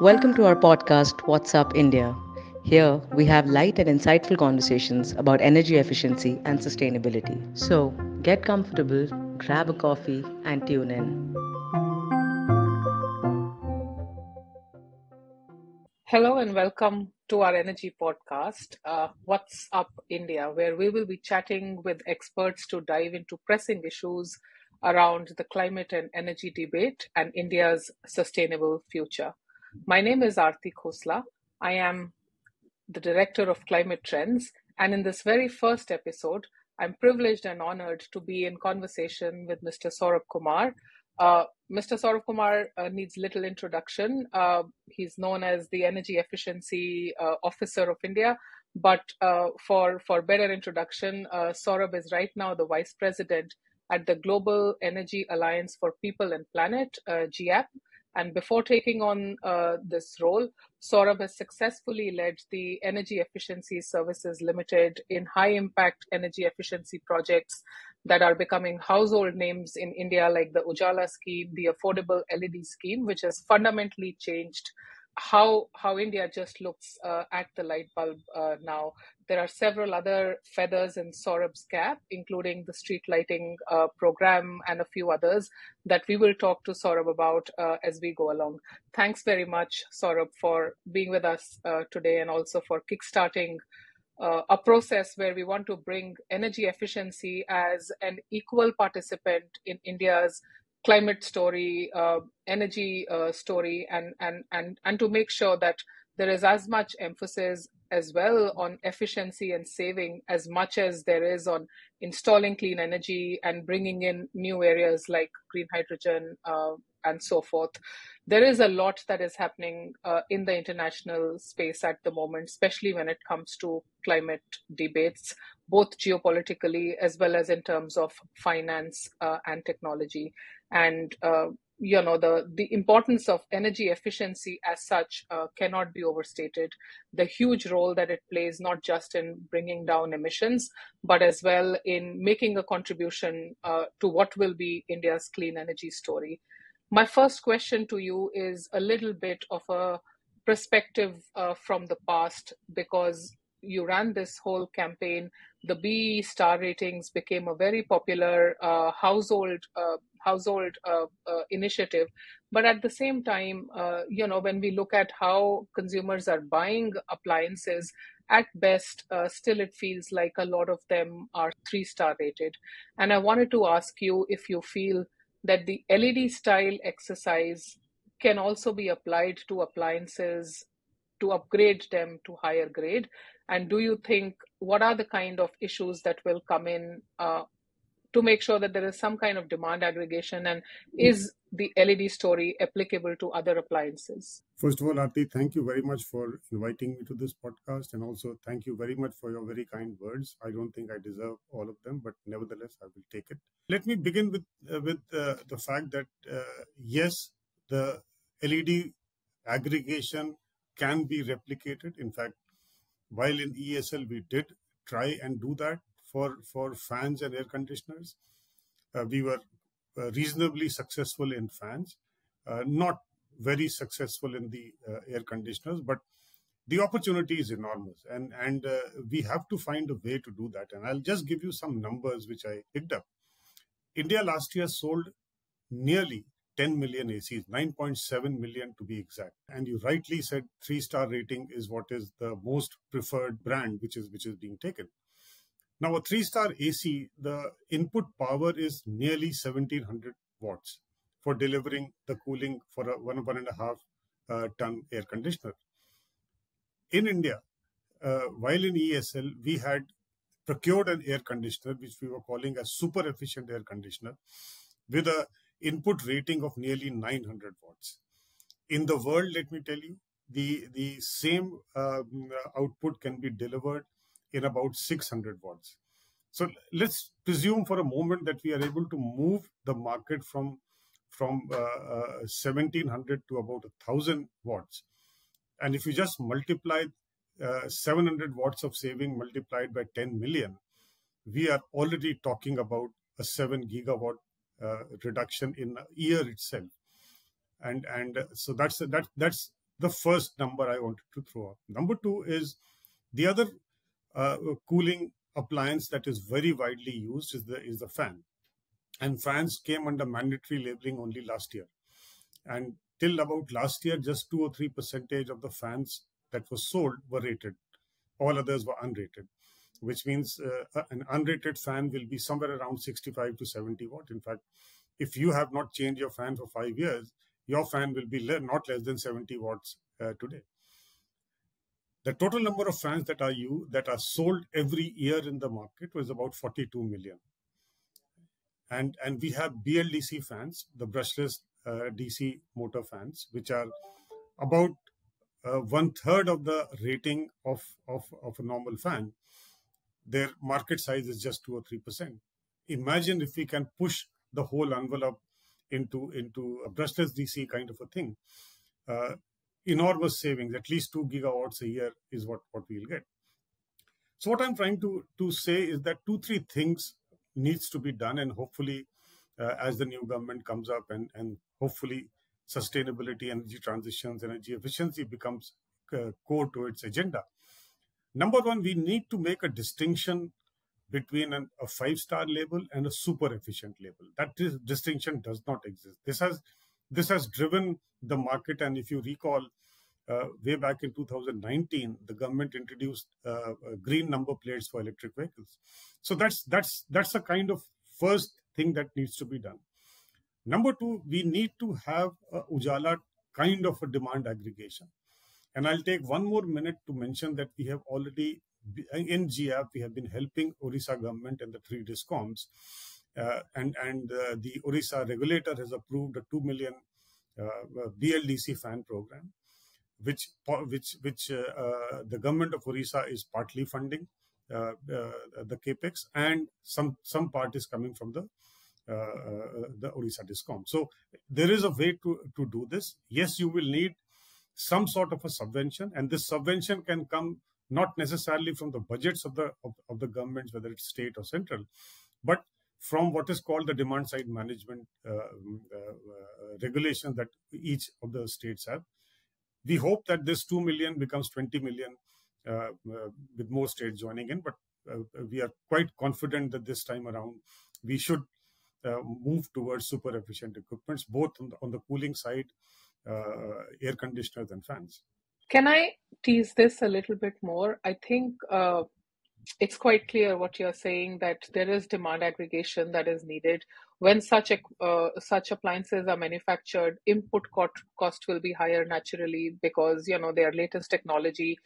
Welcome to our podcast, What's Up India. Here, we have light and insightful conversations about energy efficiency and sustainability. So, get comfortable, grab a coffee, and tune in. Hello and welcome to our energy podcast, What's Up India, where we will be chatting with experts to dive into pressing issues around the climate and energy debate and India's sustainable future. My name is Aarti Khosla. I am the Director of Climate Trends, and in this very first episode, I'm privileged and honored to be in conversation with Mr. Saurabh Kumar. Mr. Saurabh Kumar needs little introduction. He's known as the Energy Efficiency Officer of India, but for better introduction, Saurabh is right now the Vice President at the Global Energy Alliance for People and Planet, GEAPP. And before taking on this role, Saurabh has successfully led the Energy Efficiency Services Limited in high impact energy efficiency projects that are becoming household names in India, like the Ujala scheme, the Affordable LED scheme, which has fundamentally changed how India just looks at the light bulb now. There are several other feathers in Saurabh's cap, including the street lighting program and a few others that we will talk to Saurabh about as we go along. Thanks very much, Saurabh, for being with us today and also for kickstarting a process where we want to bring energy efficiency as an equal participant in India's climate story, energy story, and to make sure that there is as much emphasis as well on efficiency and saving as much as there is on installing clean energy and bringing in new areas like green hydrogen and so forth. There is a lot that is happening in the international space at the moment, especially when it comes to climate debates, both geopolitically as well as in terms of finance and technology. And the importance of energy efficiency as such cannot be overstated. The huge role that it plays, not just in bringing down emissions, but as well in making a contribution to what will be India's clean energy story. My first question to you is a little bit of a perspective from the past, because you ran this whole campaign. The BE star ratings became a very popular household initiative. But at the same time, when we look at how consumers are buying appliances, at best, still it feels like a lot of them are 3-star rated. And I wanted to ask you if you feel that the LED style exercise can also be applied to appliances to upgrade them to higher grade? And do you think, what are the kind of issues that will come in to make sure that there is some kind of demand aggregation, and is the LED story applicable to other appliances? First of all, Aarti, thank you very much for inviting me to this podcast, and also thank you very much for your very kind words. I don't think I deserve all of them, but nevertheless, I will take it. Let me begin with the fact that yes, the LED aggregation can be replicated. In fact, while in ESL we did try and do that for fans and air conditioners, we were reasonably successful in fans, not very successful in the air conditioners, but the opportunity is enormous, and we have to find a way to do that. And I'll just give you some numbers which I picked up. India last year sold nearly 10 million ACs, 9.7 million to be exact. And you rightly said 3-star rating is what is the most preferred brand which is being taken. Now, a 3-star AC, the input power is nearly 1700 watts for delivering the cooling for a 1.5 ton air conditioner. In India, while in ESL, we had procured an air conditioner, which we were calling a super efficient air conditioner, with a input rating of nearly 900 watts. In the world, let me tell you, the same output can be delivered in about 600 watts. So let's presume for a moment that we are able to move the market from 1700 to about 1000 watts. And if you just multiply 700 watts of saving multiplied by 10 million, we are already talking about a 7 gigawatt reduction in a year itself. And so that's the first number I wanted to throw up. Number two is the other cooling appliance that is very widely used is the fan. And fans came under mandatory labeling only last year. And till about last year, just 2 or 3% of the fans that were sold were rated. All others were unrated, which means an unrated fan will be somewhere around 65 to 70 watt. In fact, if you have not changed your fan for 5 years, your fan will be not less than 70 watts today. The total number of fans that are sold every year in the market was about 42 million. And we have BLDC fans, the brushless DC motor fans, which are about 1/3 of the rating of a normal fan. Their market size is just 2 or 3%. Imagine if we can push the whole envelope into a brushless DC kind of a thing. Enormous savings, at least 2 gigawatts a year is what we'll get. So what I'm trying to say is that 2-3 things needs to be done, and hopefully as the new government comes up and hopefully sustainability, energy transitions, energy efficiency becomes core to its agenda. Number one, we need to make a distinction between a 5-star label and a super efficient label. That distinction does not exist. This has driven the market, and if you recall, way back in 2019, the government introduced green number plates for electric vehicles. So that's a kind of first thing that needs to be done. Number two, we need to have a Ujala kind of a demand aggregation. And I'll take one more minute to mention that we have already, in GEAPP, we have been helping Orissa government and the 3 DISCOMs. And the Orissa regulator has approved a 2 million BLDC fan program, which the government of Orissa is partly funding the capex, and some part is coming from the Orissa DISCOM. So there is a way to do this. Yes, you will need some sort of a subvention, and this subvention can come not necessarily from the budgets of the governments, whether it's state or central, but from what is called the demand side management regulation that each of the states have. We hope that this 2 million becomes 20 million with more states joining in, but we are quite confident that this time around we should move towards super efficient equipments, both on the cooling side, air conditioners and fans. Can I tease this a little bit more? I think it's quite clear what you're saying, that there is demand aggregation that is needed. When such appliances are manufactured, input cost will be higher naturally because they are latest technology,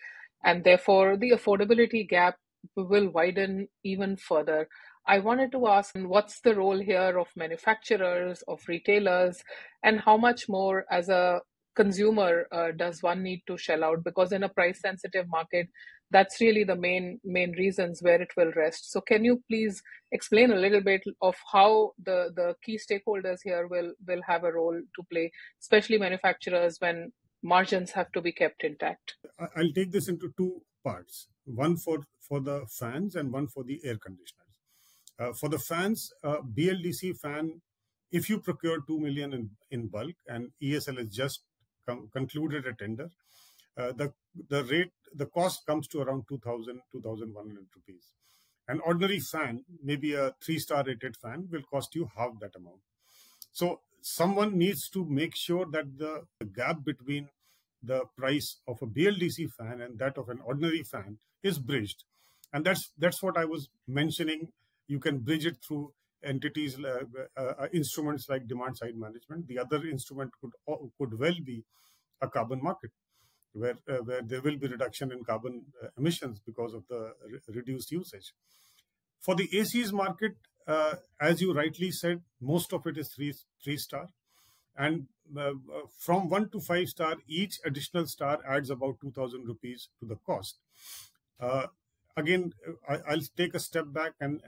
and therefore the affordability gap will widen even further. I wanted to ask, what's the role here of manufacturers, of retailers, and how much more as a consumer does one need to shell out? Because in a price sensitive market, that's really the main reasons where it will rest. So can you please explain a little bit of how the key stakeholders here will have a role to play, especially manufacturers, when margins have to be kept intact? I'll take this into 2 parts, one for the fans and one for the air conditioners. For the fans, BLDC fan, if you procure 2 million in bulk, and ESL has just concluded a tender, the cost comes to around 2,100 rupees. An ordinary fan, maybe a 3-star rated fan, will cost you half that amount. So someone needs to make sure that the gap between the price of a BLDC fan and that of an ordinary fan is bridged. And that's what I was mentioning. You can bridge it through entities, instruments like demand side management. The other instrument could well be a carbon market, where there will be reduction in carbon emissions because of the reduced usage. For the ACs market, as you rightly said, most of it is 3-star. And from 1 to 5-star, each additional star adds about 2,000 rupees to the cost. Again, I'll take a step back, and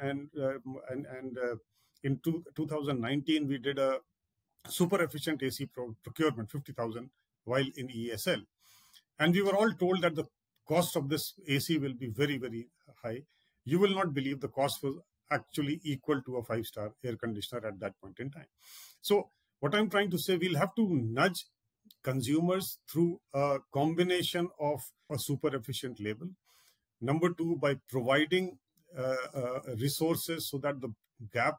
in 2019 we did a super efficient AC procurement, 50,000, while in ESL, and we were all told that the cost of this AC will be very, very high. You will not believe the cost was actually equal to a 5-star air conditioner at that point in time. So what I'm trying to say, we'll have to nudge consumers through a combination of a super efficient label. Number two, by providing resources so that the gap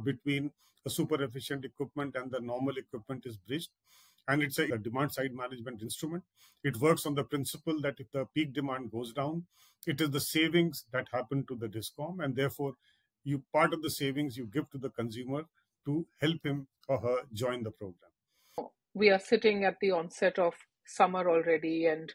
between a super efficient equipment and the normal equipment is bridged. And it's a demand side management instrument. It works on the principle that if the peak demand goes down, it is the savings that happen to the discom, and therefore you part of the savings you give to the consumer to help him or her join the program. We are sitting at the onset of summer already, and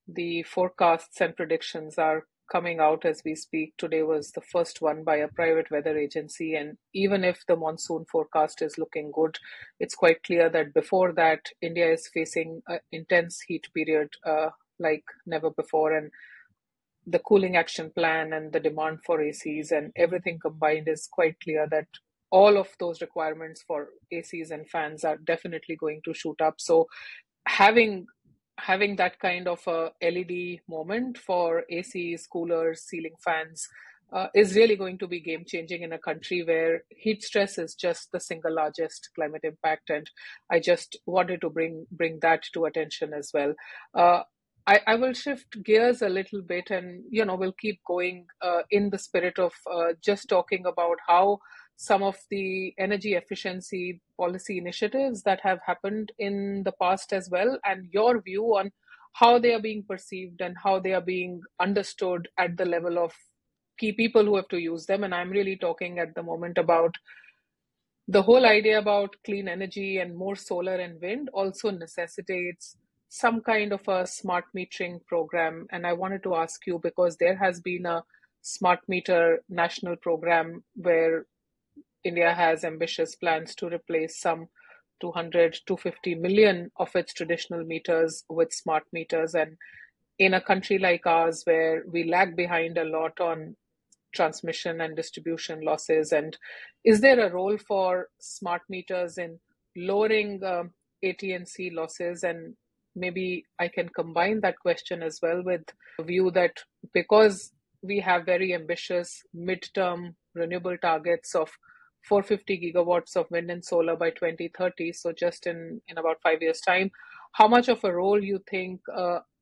the forecasts and predictions are coming out as we speak. Today was the first one by a private weather agency, and even if the monsoon forecast is looking good, it's quite clear that before that, India is facing an intense heat period like never before, and the cooling action plan and the demand for ACs and everything combined is quite clear that all of those requirements for ACs and fans are definitely going to shoot up. So having that kind of a LED moment for ACs, coolers, ceiling fans is really going to be game changing in a country where heat stress is just the single largest climate impact. And I just wanted to bring that to attention as well. I will shift gears a little bit, and we'll keep going in the spirit of just talking about how some of the energy efficiency policy initiatives that have happened in the past as well, and your view on how they are being perceived and how they are being understood at the level of key people who have to use them. And I'm really talking at the moment about the whole idea about clean energy, and more solar and wind also necessitates some kind of a smart metering program. And I wanted to ask you, because there has been a smart meter national program where India has ambitious plans to replace some 200, 250 million of its traditional meters with smart meters. And in a country like ours, where we lag behind a lot on transmission and distribution losses, and is there a role for smart meters in lowering AT&C losses? And maybe I can combine that question as well with the view that because we have very ambitious midterm renewable targets of 450 gigawatts of wind and solar by 2030, so just in about 5 years' time, how much of a role you think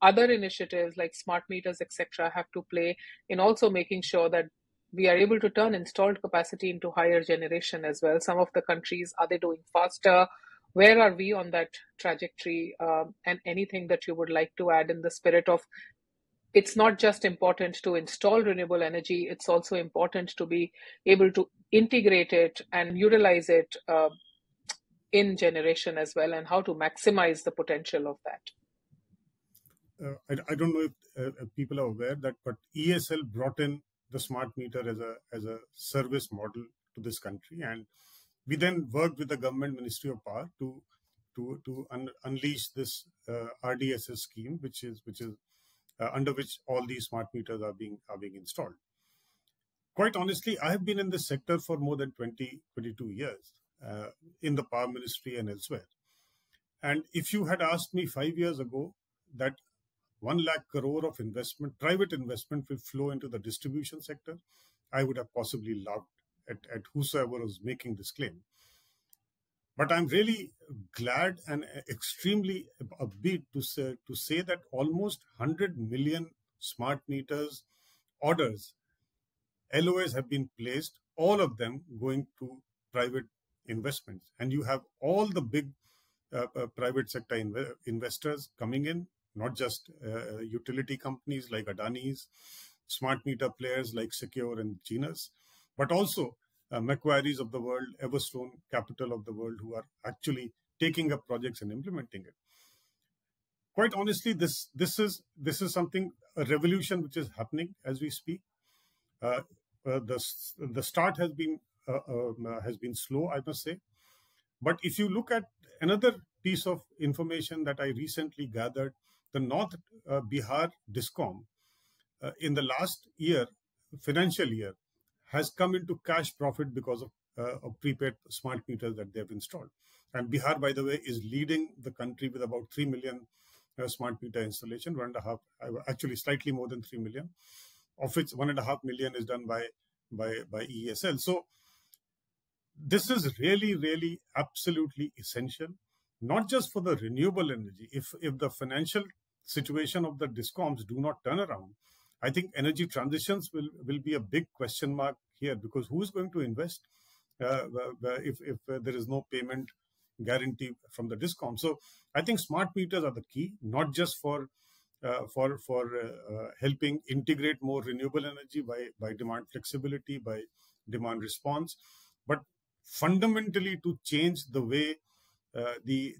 other initiatives like smart meters, etc., have to play in also making sure that we are able to turn installed capacity into higher generation as well? Some of the countries, are they doing faster? Where are we on that trajectory? And anything that you would like to add in the spirit of, it's not just important to install renewable energy, it's also important to be able to integrate it and utilize it in generation as well, and how to maximize the potential of that. I don't know if people are aware that, but ESL brought in the smart meter as a service model to this country, and we then worked with the government Ministry of Power to unleash this RDSS scheme, which is under which all these smart meters are being installed. Quite honestly, I have been in this sector for more than 22 years in the Power Ministry and elsewhere. And if you had asked me 5 years ago that 1 lakh crore of investment, private investment, will flow into the distribution sector, I would have possibly laughed at whosoever was making this claim. But I'm really glad and extremely upbeat to say that almost 100 million smart meters orders, LOAs, have been placed, all of them going to private investments. And you have all the big private sector investors coming in, not just utility companies like Adani's, smart meter players like Secure and Genus, but also Macquarie's of the world, Everstone Capital of the world, who are actually taking up projects and implementing it. Quite honestly, this is something, a revolution which is happening as we speak. The start has been slow, I must say. But if you look at another piece of information that I recently gathered, the North Bihar Discom in the last year, financial year, has come into cash profit because of prepaid smart meters that they have installed. And Bihar, by the way, is leading the country with about 3 million smart meter installation, 1.5, actually slightly more than 3 million, of which 1.5 million is done by ESL. So this is really, really absolutely essential. not just for the renewable energy. If the financial situation of the discoms do not turn around, I think energy transitions will be a big question mark here, because who is going to invest if there is no payment guarantee from the discom? So I think smart meters are the key, not just for helping integrate more renewable energy by demand flexibility, by demand response, but fundamentally to change the way the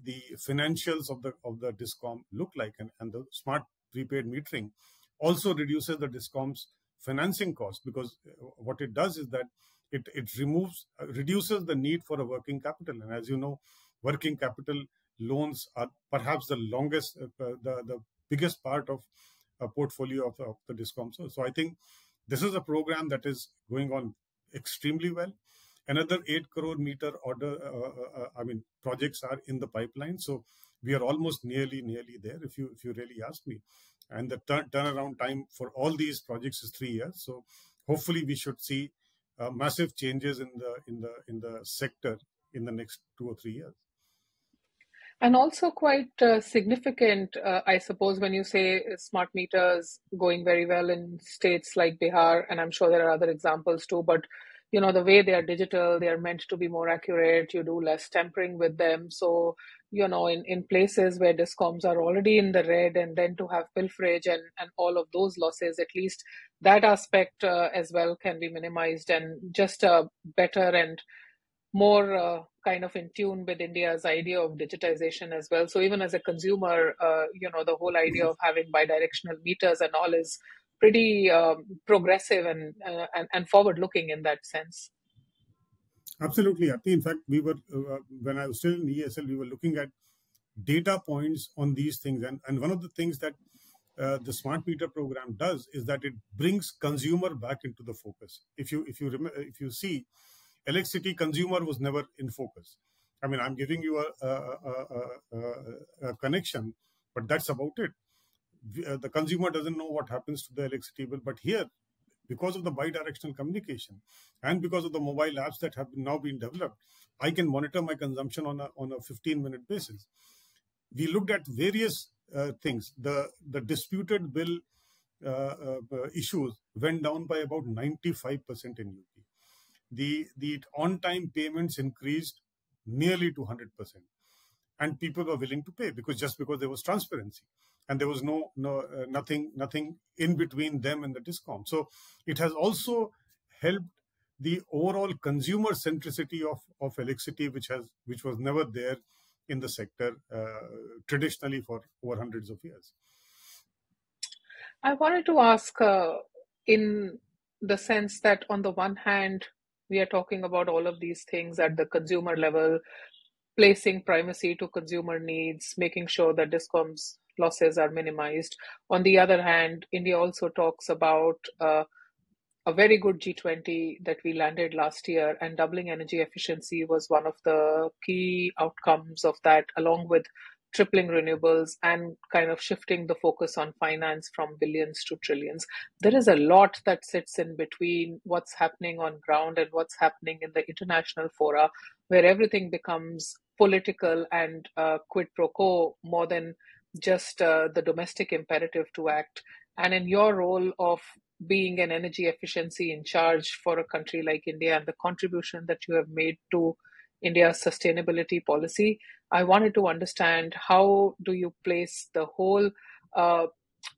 financials of the discom look like. And the smart prepaid metering also reduces the discom's financing cost, because what it does is that it reduces the need for a working capital. And as you know, working capital loans are perhaps the longest, the biggest part of a portfolio of the discom. So I think this is a program that is going on extremely well. Another 8 crore meter projects are in the pipeline. So we are almost nearly there, if you really ask me. And the turnaround time for all these projects is 3 years. So hopefully we should see massive changes in the sector in the next 2 or 3 years. And also quite significant, I suppose, when you say smart meters going very well in states like Bihar, and I'm sure there are other examples too, but the way they are digital, they are meant to be more accurate. You do less tampering with them. So, in places where discoms are already in the red, and then to have pilferage and all of those losses, at least that aspect as well can be minimized, and just a better and more kind of in tune with India's idea of digitization as well. So even as a consumer, the whole idea of having bidirectional meters and all is pretty progressive and forward-looking in that sense. Absolutely, Aarti. In fact, we were when I was still in ESL, we were looking at data points on these things, and one of the things that the smart meter program does is that it brings consumer back into the focus. If you see, electricity consumer was never in focus. I mean, I'm giving you a connection, but that's about it. The consumer doesn't know what happens to the electricity bill. But here, because of the bidirectional communication and because of the mobile apps that have now been developed, I can monitor my consumption on a 15-minute basis. We looked at various things. The disputed bill issues went down by about 95% in UP. The on-time payments increased nearly to 100%, and people were willing to pay because there was transparency, and there was nothing in between them and the discom. So it has also helped the overall consumer centricity of electricity, which was never there in the sector traditionally for over hundreds of years. I wanted to ask, in the sense that on the one hand, we are talking about all of these things at the consumer level, placing primacy to consumer needs, making sure that discoms losses are minimized. On the other hand, India also talks about a very good G20 that we landed last year, and doubling energy efficiency was one of the key outcomes of that, along with tripling renewables and kind of shifting the focus on finance from billions to trillions. There is a lot that sits in between what's happening on ground and what's happening in the international fora, where everything becomes political and quid pro quo more than just the domestic imperative to act. And in your role of being an energy efficiency in charge for a country like India and the contribution that you have made to India's sustainability policy, I wanted to understand, how do you place the whole uh,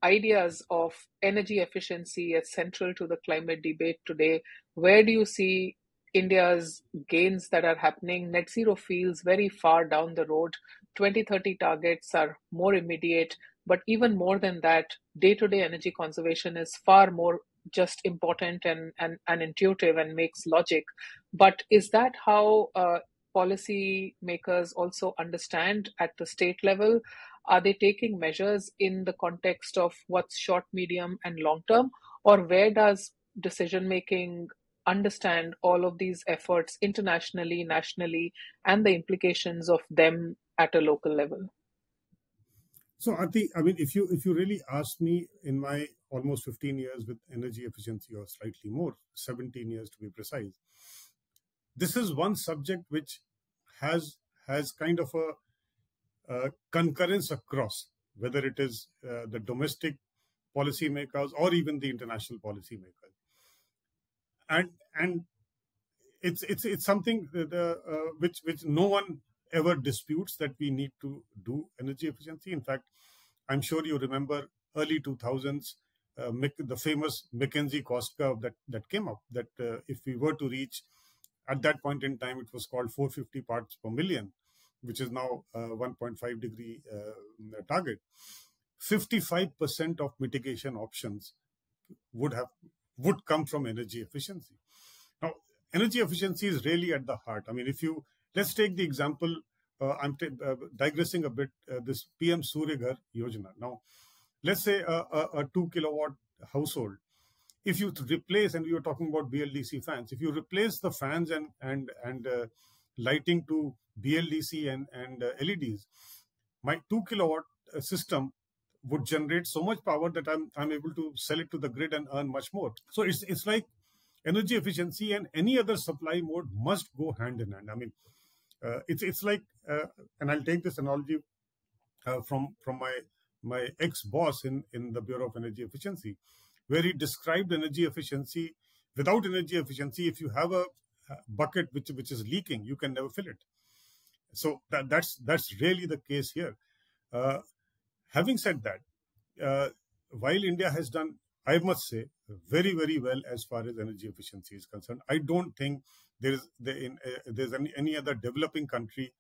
ideas of energy efficiency as central to the climate debate today? Where do you see India's gains that are happening? Net zero feels very far down the road. 2030 targets are more immediate, but even more than that, day-to-day energy conservation is far more just important and intuitive and makes logic. But is that how policy makers also understand at the state level? Are they taking measures in the context of what's short, medium, and long term? Or where does decision making understand all of these efforts internationally, nationally, and the implications of them at a local level? So, Aarti, I mean, if you really ask me, in my almost 15 years with energy efficiency, or slightly more, 17 years to be precise, this is one subject which has kind of a concurrence across, whether it is the domestic policymakers or even the international policymakers. And it's something which no one ever disputes, that we need to do energy efficiency. In fact, I'm sure you remember early 2000s, the famous McKinsey cost curve that came up, that if we were to reach, at that point in time it was called 450 parts per million, which is now 1.5 degree target, 55% of mitigation options would come from energy efficiency. Now, energy efficiency is really at the heart. I mean, let's take the example, I'm digressing a bit, this PM Surya Ghar Yojana. Now, let's say a 2 kilowatt household, if you replace, and we were talking about BLDC fans, if you replace the fans and lighting to BLDC and LEDs, my 2 kilowatt system would generate so much power that I'm able to sell it to the grid and earn much more. So it's like energy efficiency and any other supply mode must go hand in hand. I mean, it's like, and I'll take this analogy from my ex-boss in the Bureau of Energy Efficiency, where he described energy efficiency. Without energy efficiency, if you have a bucket which is leaking, you can never fill it. So that's really the case here. Having said that, while India has done, I must say, very, very well as far as energy efficiency is concerned, I don't think there's any other developing country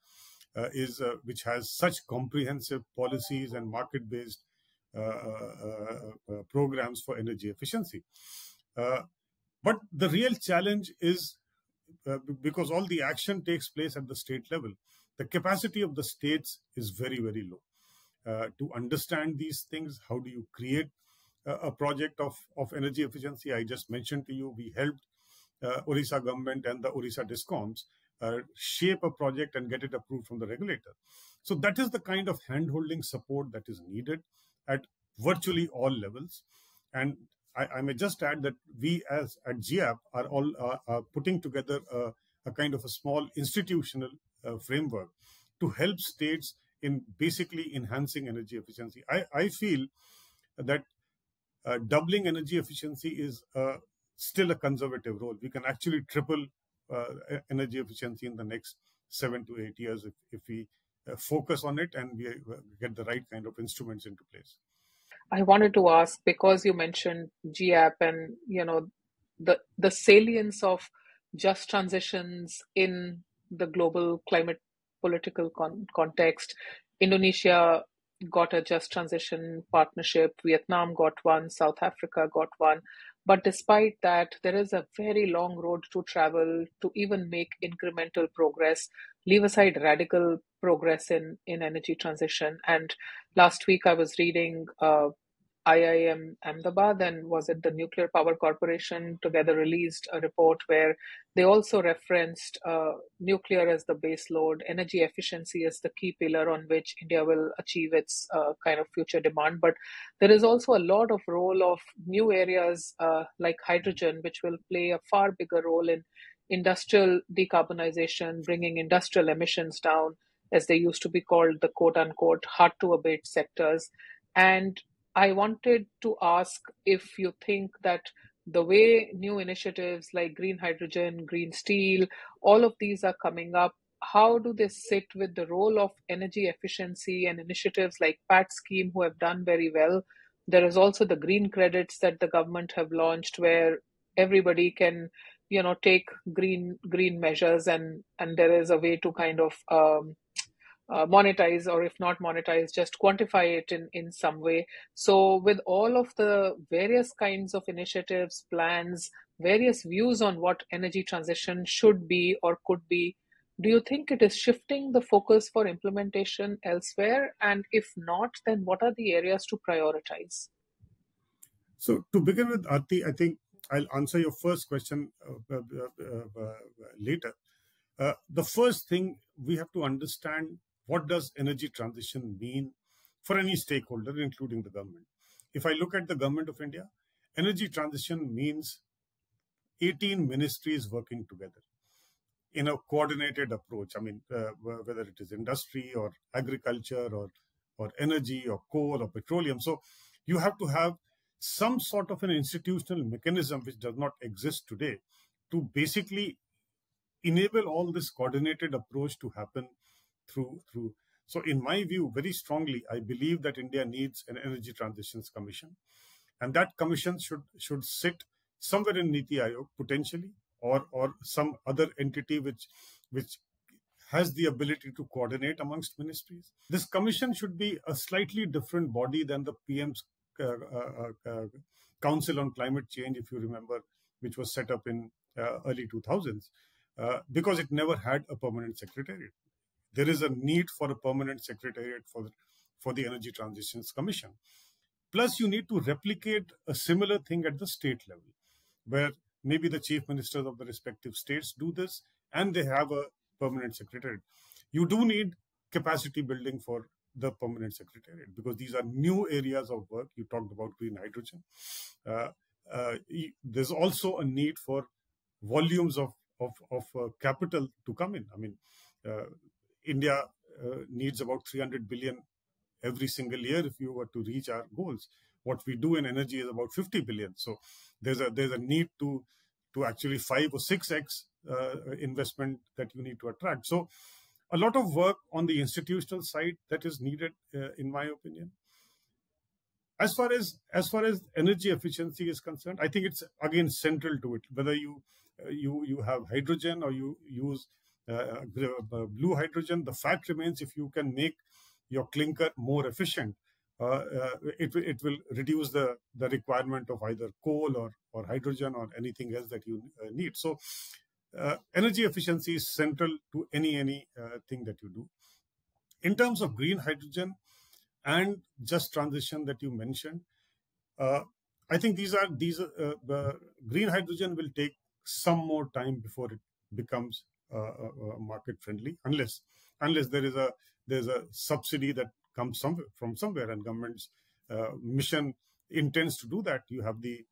which has such comprehensive policies and market-based programs for energy efficiency. But the real challenge is, because all the action takes place at the state level, the capacity of the states is very, very low. To understand these things, how do you create a project of energy efficiency? I just mentioned to you, we helped Orissa government and the Orissa Discoms shape a project and get it approved from the regulator. So that is the kind of hand-holding support that is needed at virtually all levels. And I may just add that we at GEAPP are putting together a kind of a small institutional framework to help states in basically enhancing energy efficiency. I feel that doubling energy efficiency is still a conservative role. We can actually triple energy efficiency in the next 7 to 8 years if we focus on it and we get the right kind of instruments into place. I wanted to ask, because you mentioned GEAPP and the salience of just transitions in the global climate political context. Indonesia got a just transition partnership, Vietnam got one, South Africa got one. But despite that, there is a very long road to travel to even make incremental progress, leave aside radical progress in energy transition. And last week I was reading IIM Ahmedabad and was it the Nuclear Power Corporation together released a report where they also referenced nuclear as the base load, energy efficiency as the key pillar on which India will achieve its kind of future demand. But there is also a lot of role of new areas like hydrogen, which will play a far bigger role in industrial decarbonization, bringing industrial emissions down, as they used to be called, the quote unquote hard to abate sectors. And I wanted to ask if you think that the way new initiatives like green hydrogen, green steel, all of these are coming up, how do they sit with the role of energy efficiency and initiatives like PAT scheme who have done very well? There is also the green credits that the government have launched where everybody can, take green measures and there is a way to kind of monetize, or if not monetize, just quantify it in some way. So with all of the various kinds of initiatives, plans, various views on what energy transition should be or could be, do you think it is shifting the focus for implementation elsewhere? And if not, then what are the areas to prioritize? So to begin with, Aarti, I think I'll answer your first question later. The first thing, we have to understand, what does energy transition mean for any stakeholder, including the government? If I look at the government of India, energy transition means 18 ministries working together. in a coordinated approach. I mean, whether it is industry or agriculture or energy or coal or petroleum. So you have to have some sort of an institutional mechanism which does not exist today to basically enable all this coordinated approach to happen through. So in my view, very strongly, I believe that India needs an energy transitions commission, and that commission should sit somewhere in Niti Aayog potentially, or some other entity which has the ability to coordinate amongst ministries. This commission should be a slightly different body than the PM's Council on Climate Change, if you remember, which was set up in early 2000s, because it never had a permanent secretariat. There is a need for a permanent secretariat for the Energy Transitions Commission. Plus, you need to replicate a similar thing at the state level, where maybe the chief ministers of the respective states do this and they have a permanent secretariat. You do need capacity building for the permanent secretariat because these are new areas of work. You talked about green hydrogen. There's also a need for volumes of capital to come in. I mean, India needs about 300 billion every single year if you were to reach our goals. What we do in energy is about 50 billion. So there's a need to actually 5 or 6x investment that you need to attract. So a lot of work on the institutional side that is needed, in my opinion. As far as energy efficiency is concerned, I think it's again central to it. Whether you have hydrogen or you use blue hydrogen, the fact remains if you can make your clinker more efficient, it will reduce the requirement of either coal or hydrogen or anything else that you need. So energy efficiency is central to any thing that you do. In terms of green hydrogen and just transition that you mentioned, I think these green hydrogen will take some more time before it becomes market friendly, unless there's a subsidy that comes from somewhere, and government's mission intends to do that. You have the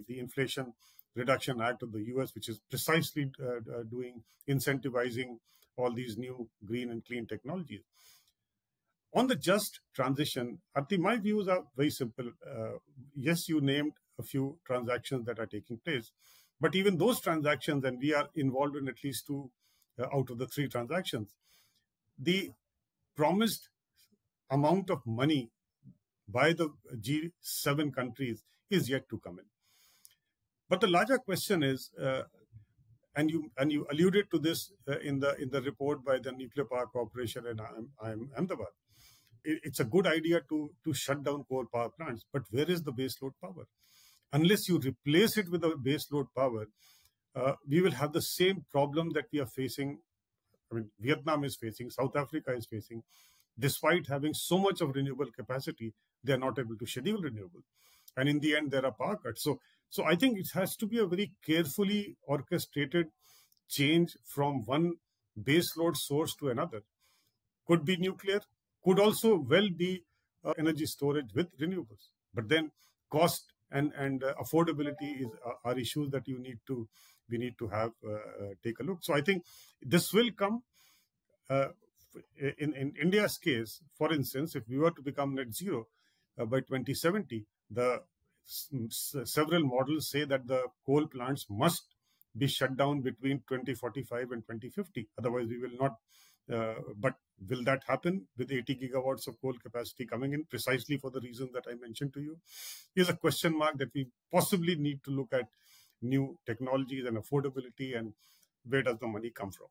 Inflation Reduction Act of the US, which is precisely doing incentivizing all these new green and clean technologies. On the just transition, Arti, my views are very simple. Yes, you named a few transactions that are taking place, but even those transactions, and we are involved in at least 2 out of the 3 transactions, the promised amount of money by the G7 countries is yet to come in. But the larger question is, and you alluded to this in the report by the Nuclear Power Corporation in Ahmedabad. It's a good idea to shut down coal power plants, but where is the baseload power? Unless you replace it with a baseload power, we will have the same problem that we are facing. I mean, Vietnam is facing, South Africa is facing. Despite having so much of renewable capacity, they are not able to schedule renewable. And in the end, there are power cuts. So I think it has to be a very carefully orchestrated change from one baseload source to another. Could be nuclear, could also well be energy storage with renewables. But then cost and affordability are issues that we need to have take a look. So I think this will come. In India's case, for instance, if we were to become net zero by 2070, the several models say that the coal plants must be shut down between 2045 and 2050. Otherwise, we will not. But will that happen with 80 gigawatts of coal capacity coming in precisely for the reasons that I mentioned to you? Is a question mark that we possibly need to look at new technologies and affordability, and where does the money come from?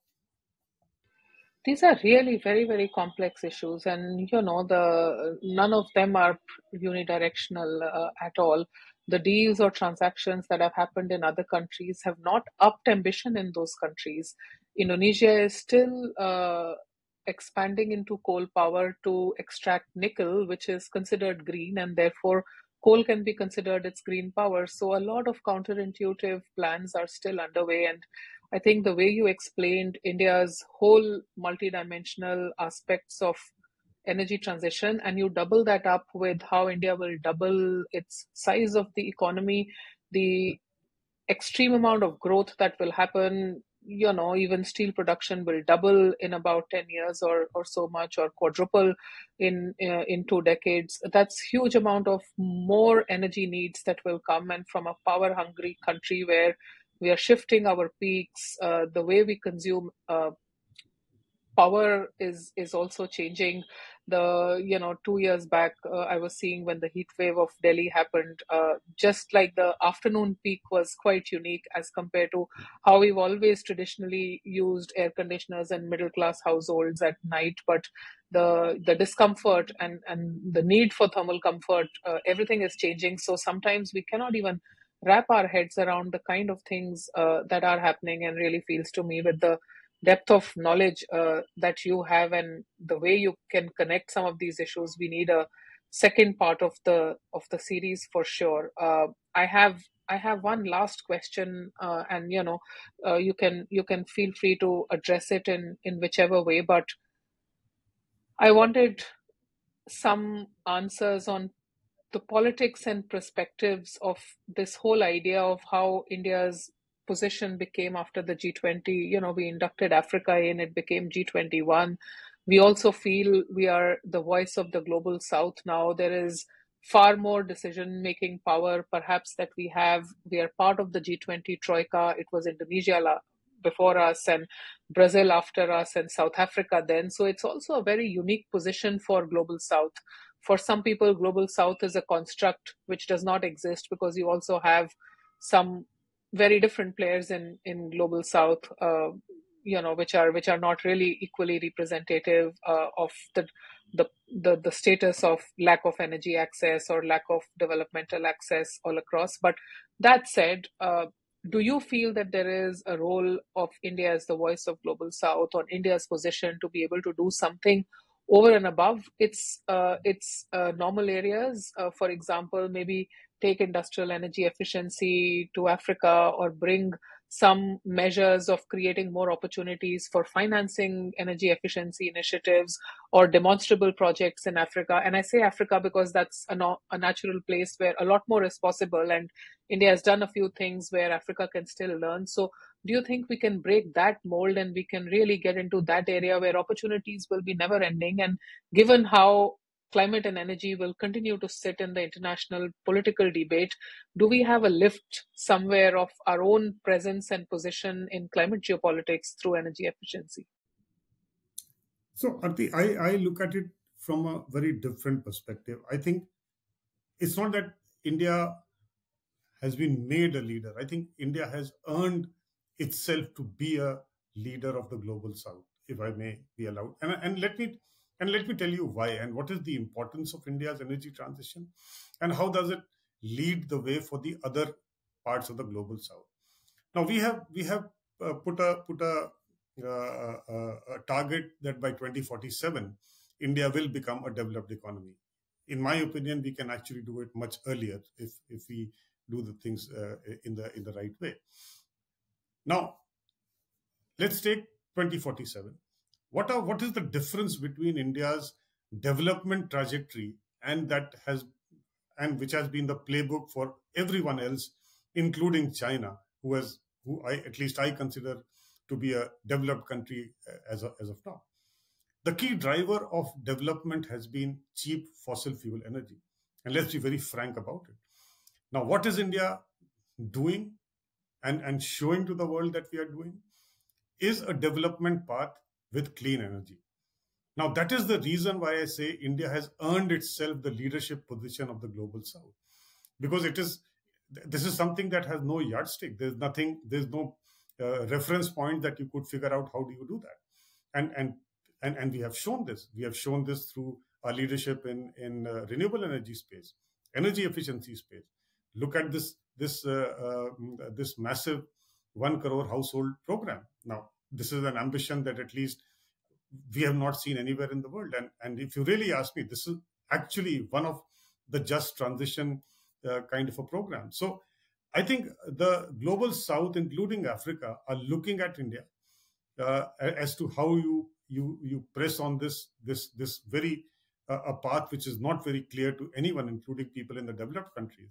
These are really very, very complex issues, and none of them are unidirectional at all. The deals or transactions that have happened in other countries have not upped ambition in those countries. Indonesia is still expanding into coal power to extract nickel, which is considered green, and therefore coal can be considered its green power. So a lot of counterintuitive plans are still underway, and I think the way you explained India's whole multidimensional aspects of energy transition, and you double that up with how India will double its size of the economy, the extreme amount of growth that will happen. Even steel production will double in about 10 years or so much, or quadruple in 2 decades. That's huge amount of more energy needs that will come, and from a power hungry country where we are shifting our peaks, the way we consume power is also changing. 2 years back, I was seeing when the heat wave of Delhi happened, just like the afternoon peak was quite unique as compared to how we've always traditionally used air conditioners and middle class households at night. But the discomfort and the need for thermal comfort, everything is changing. So sometimes we cannot even wrap our heads around the kind of things that are happening, and really feels to me, with the depth of knowledge that you have and the way you can connect some of these issues, we need a second part of the series for sure. I have one last question, and you can feel free to address it in whichever way. But I wanted some answers on the politics and perspectives of this whole idea of how India's position became after the G20. We inducted Africa in, it became G21. We also feel we are the voice of the global south now. There is far more decision making power, perhaps, that we have. We are part of the G20 troika. It was Indonesia before us, and Brazil after us, and South Africa then. So it's also a very unique position for global south. For some people, global south is a construct which does not exist, because you also have some very different players in global south, which are not really equally representative of the status of lack of energy access or lack of developmental access all across. But that said, do you feel that there is a role of India as the voice of global south, on India's position to be able to do something over and above its normal areas? For example, maybe take industrial energy efficiency to Africa, or bring some measures of creating more opportunities for financing energy efficiency initiatives or demonstrable projects in Africa. And I say Africa because that's a natural place where a lot more is possible, and India has done a few things where Africa can still learn. So do you think we can break that mold, and we can really get into that area where opportunities will be never ending? And given how climate and energy will continue to sit in the international political debate, do we have a lift somewhere of our own presence and position in climate geopolitics through energy efficiency? So, Arti, I look at it from a very different perspective. I think it's not that India has been made a leader. I think India has earned itself to be a leader of the global south, if I may be allowed. And let me tell you why, and what is the importance of India's energy transition, and how does it lead the way for the other parts of the global south. Now we have put a target that by 2047 India will become a developed economy. In my opinion, we can actually do it much earlier if we do the things in the right way. Now, let's take 2047. What is the difference between India's development trajectory and which has been the playbook for everyone else, including China, who at least I consider to be a developed country as of now. The key driver of development has been cheap fossil fuel energy, and let's be very frank about it. Now, what is India doing and showing to the world that we are doing is a development path with clean energy. Now, that is the reason why I say India has earned itself the leadership position of the global south, because this is something that has no yardstick. There's no reference point that you could figure out how do you do that. And we have shown this. We have shown this through our leadership in renewable energy space, energy efficiency space. Look at this massive 1 crore household program. Now, this is an ambition that at least we have not seen anywhere in the world. And if you really ask me, this is actually one of the just transition kind of a program. So I think the global south, including Africa, are looking at India as to how you press on this very a path which is not very clear to anyone, including people in the developed countries.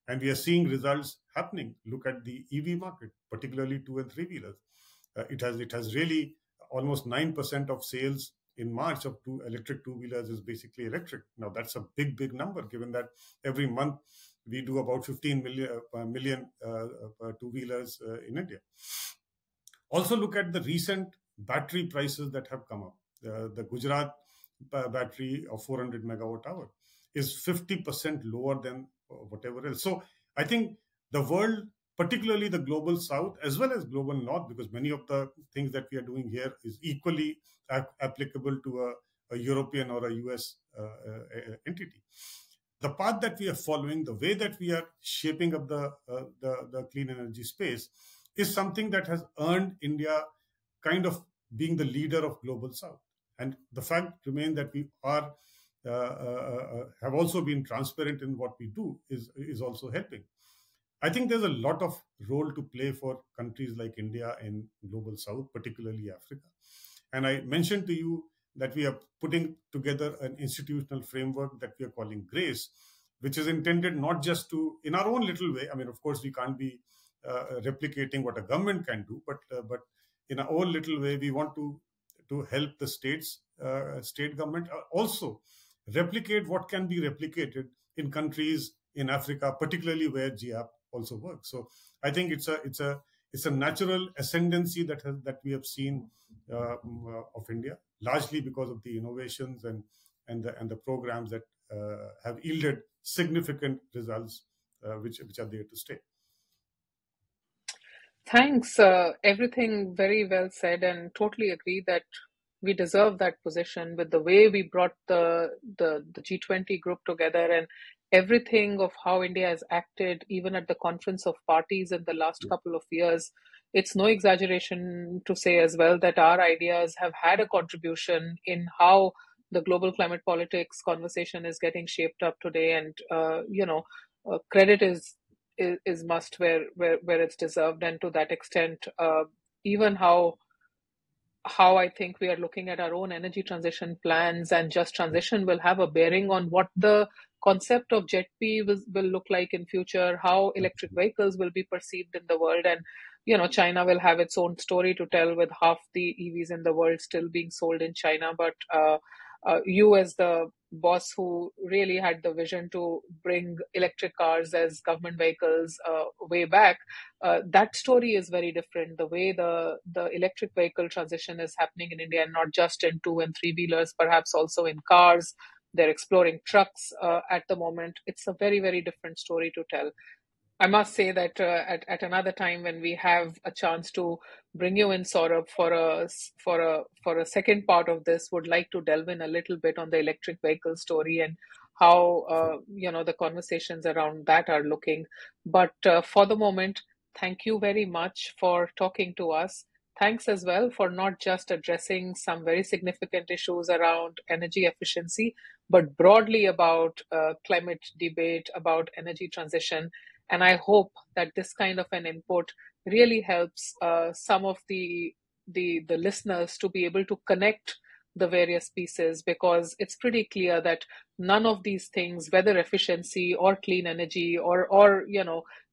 And we are seeing results happening. Look at the EV market, particularly two and three wheelers. It has really almost 9% of sales in March of electric two wheelers is basically electric. Now that's a big number, given that every month we do about 15 million two wheelers in India. Also, look at the recent battery prices that have come up. The Gujarat battery of 400 megawatt hour is 50% lower than whatever else. So I think the world, particularly the global south as well as global north, because many of the things that we are doing here is equally applicable to a European or a US entity. The path that we are following, the way that we are shaping up the clean energy space, is something that has earned India kind of being the leader of global south. And the fact remains that we are have also been transparent in what we do is also helping. I think there's a lot of role to play for countries like India in global south, particularly Africa. And I mentioned to you that we are putting together an institutional framework that we are calling GRACE, which is intended not just to, in our own little way, I mean, of course, we can't be replicating what a government can do, but in our own little way, we want to help the state government also replicate what can be replicated in countries in Africa, particularly where GEAPP also works. So I think it's a natural ascendancy that we have seen of India, largely because of the innovations and the programs that have yielded significant results, which are there to stay. Thanks. Everything very well said, and totally agree that we deserve that position with the way we brought the G20 group together and everything of how India has acted, even at the Conference of Parties in the last couple of years. It's no exaggeration to say as well that our ideas have had a contribution in how the global climate politics conversation is getting shaped up today. And, credit is must where it's deserved, and to that extent, even how I think we are looking at our own energy transition plans and just transition will have a bearing on what the concept of JETP will look like in future, how electric vehicles will be perceived in the world, and China will have its own story to tell with half the EVs in the world still being sold in China, but you as the boss who really had the vision to bring electric cars as government vehicles way back, that story is very different. The way the electric vehicle transition is happening in India, and not just in two and three wheelers, perhaps also in cars. They're exploring trucks at the moment. It's a very different story to tell. I must say that at another time when we have a chance to bring you in, Saurabh, for a second part of this, would like to delve in a little bit on the electric vehicle story and how the conversations around that are looking. But for the moment, thank you very much for talking to us. Thanks as well for not just addressing some very significant issues around energy efficiency, but broadly about climate debate, about energy transition. And I hope that this kind of an input really helps some of the listeners to be able to connect the various pieces, because it's pretty clear that none of these things, whether efficiency or clean energy or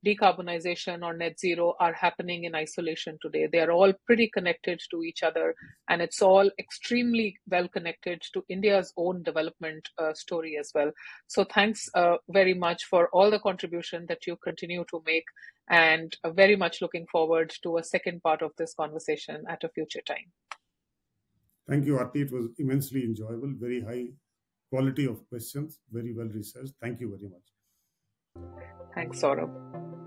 decarbonization or net zero, are happening in isolation today. They are all pretty connected to each other, and it's all extremely well connected to India's own development story as well. So thanks very much for all the contribution that you continue to make, and very much looking forward to a second part of this conversation at a future time. Thank you, Aarti. It was immensely enjoyable, very high quality of questions, very well researched. Thank you very much. Thanks, Saurabh.